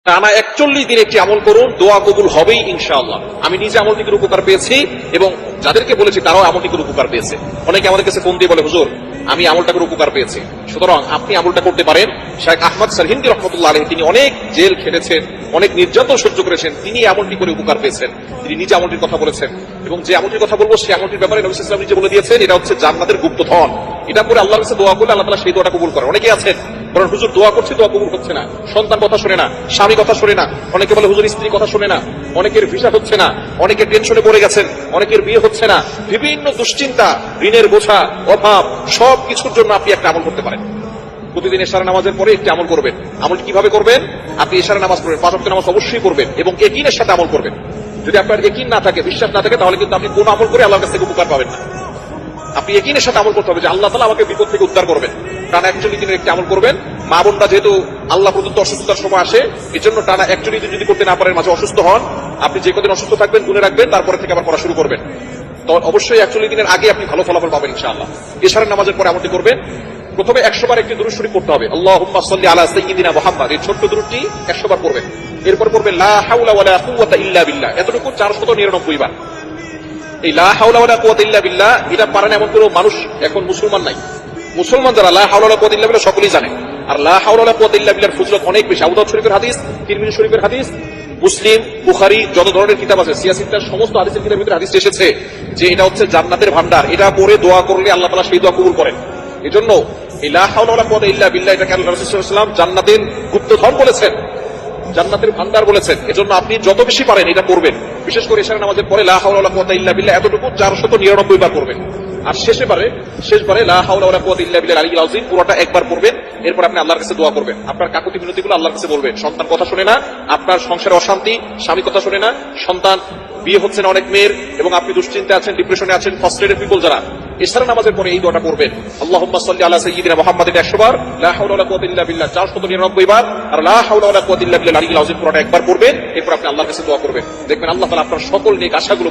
টানা 41 দিন একটি আমল করুন, দোয়া কবুল হবেই ইনশাআল্লাহ। আমি নিজে আমলটির উপকার পেয়েছি এবং যাদেরকে বলেছি তারাও আমলটির উপকার পেয়েছে। অনেকে আমাদের কাছে ফোন দিয়ে বলে, হুজুর আমি আমলটাকে উপকার পেয়েছি। সুতরাং আপনি আমলটা করতে পারেন। শেখ আহমদ সারহিন্দি রহমতুল্লাহ আলাইহি, তিনি অনেক জেল খেটেছেন, অনেক নির্যাতন সহ্য করেছেন, তিনি আমলটি করে উপকার পেয়েছেন। তিনি নিজে আমলটির কথা বলেছেন এবং যে আমলটির কথা বলবো সেই আমলটির ব্যাপারে নবী সাল্লাল্লাহু আলাইহি ওয়াসাল্লাম নিজে বলে দিয়েছেন, এটা হচ্ছে জান্নাতের গুপ্তধন। এটা করে আল্লাহর কাছে দোয়া করলে আল্লাহ তাআলা সেই দোয়াটা কবুল করেন। অনেকে আছেন বলেন, হুজুর দোয়া করছি দোয়া কবুল হচ্ছে না, সন্তান কথা শুনে না, স্বামী কথা শুনে না। অনেকে বলে হুজুর স্ত্রী কথা শুনে না, অনেকের ভিসা হচ্ছে না, অনেকের টেনশনে পড়ে গেছেন, অনেকের বিয়ে হচ্ছে না, বিভিন্ন দুশ্চিন্তা, ঋণের বোঝা, অভাব, সব কিছুর জন্য আপনি একটা আমল করতে পারেন। প্রতিদিন এশার নামাজের পরে একটি আমল করবেন। আমল কিভাবে করবেন? আপনি এশার নামাজ পড়বেন, 5 ওয়াক্ত নামাজ অবশ্যই পড়বেন এবং ইয়াকিনের সাথে আমল করবেন। যদি আপনার ইয়াকিন না থাকে, বিশ্বাস না থাকে, তাহলে কিন্তু আপনি কোন আমল করে আল্লাহর কাছ থেকে উপকার পাবেন না। আপনি ইয়াকিনের সাথে আমল করতে হবে যে আল্লাহ তাআলা আমাকে বিপদ থেকে উদ্ধার করবেন। টানা 41 দিনের একটি আমল করবেন। মা বোনরা যেহেতু আল্লাহ প্রদত্ত অসুস্থতার সময় আসে, এই জন্য টানা 41 দিন যদি করতে না পারেন, মাঝে অসুস্থ হন, আপনি যে কদিন অসুস্থ থাকবেন গুনে রাখবেন, তারপরে থেকে আবার পড়া শুরু করবেন। তো অবশ্যই 41 দিনের আগে আপনি ভালো ফলাফল পাবেন ইনশাআল্লাহ। এশারের নামাজের পরে আমলটি করবেন। প্রথমে 100 বার একটি দুরূদ শরীফ পড়তে হবে, আল্লাহুম্মা সাল্লি আলা সাইয়্যিদিনা মুহাম্মাদ। এই ছোট্ট দুরূদটি 100 বার পড়বেন। এরপর পড়বেন লা হাওলা ওয়ালা কুওয়াতা ইল্লা বিল্লাহ, এতটুকু 499 বার। এই লা হাওলা ওয়ালা কুওয়াতা ইল্লা বিল্লাহ এটা পারেন এমন কোনো মানুষ এখন মুসলমান নাই। মুসলমান যারা লা হাওলা ওয়ালা কুওয়াতা ইল্লা বিল্লাহ সকলেই জানে। আর লা হাওলা ওয়ালা কুওয়াতা ইল্লা বিল্লাহর ফজিলত অনেক বেশি। আবু দাউদ শরীফের হাদিস, তিরমিজি শরীফের হাদিস, মুসলিম, বুখারী, যত ধরনের কিতাব আছে সিয়াসিত্তার সমস্ত হাদিসের কিতাবের ভিতরে হাদিস এসেছে যে এটা হচ্ছে জান্নাতের ভান্ডার। এটা পড়ে দোয়া করলে আল্লাহ তাআলা সেই দোয়া কবুল করেন। এজন্য এই লা হাওলা ওয়ালা কুওয়াতা ইল্লা বিল্লাহ এটাকে আল্লাহ রাসূল সাল্লাল্লাহু আলাইহি ওয়াসাল্লাম জান্নাতের গুপ্তধন বলেছেন, জান্নাতের ভান্ডার বলেছেন। এজন্য আপনি যত বেশি পারেন এটা করবেন। বিশেষ করে এশার নামাজের পরে লা হাওলা ওয়ালা কুওয়াতা ইল্লা বিল্লাহ এতটুকু 499 বার করবেন। আর শেষবারে লা হাওলা ওয়ালা কুওয়াতা ইল্লা বিল্লাহ আলিয়্যিল আযীম পুরোটা একবার পড়বেন। এরপর আপনি আল্লাহর কাছে দোয়া করবেন। আপনার কাকুতি মিনতিগুলো আল্লাহর কাছে বলবেন। সন্তান কথা শুনে না, আপনার সংসারে অশান্তি, স্বামী কথা শুনে না, সন্তান বিয়ে হচ্ছে না অনেক মেয়ের, এবং আপনি দুশ্চিন্তা আছেন, ডিপ্রেশনে আছেন, ফ্রাস্ট্রেটেড পিপল যারা, এশার নামাজের পরে এই দোয়াটা করবেন। আল্লাহুম্মা সাল্লি আলা সাইয়্যিদিনা মুহাম্মাদিন 100 বার, লা হাওলা ওয়ালা কুওয়াতা ইল্লা বিল্লাহ 499 বার, আর লা হাওলা ওয়ালা কুওয়াতা ইল্লা বিল্লাহ আলিয়্যিল আযীম পুরোটা একবার পড়বেন। এরপর আপনি আল্লাহর কাছে দোয়া করবেন। দেখবেন আল্লাহ তাআলা আপনার সকল নেক আশাগুলো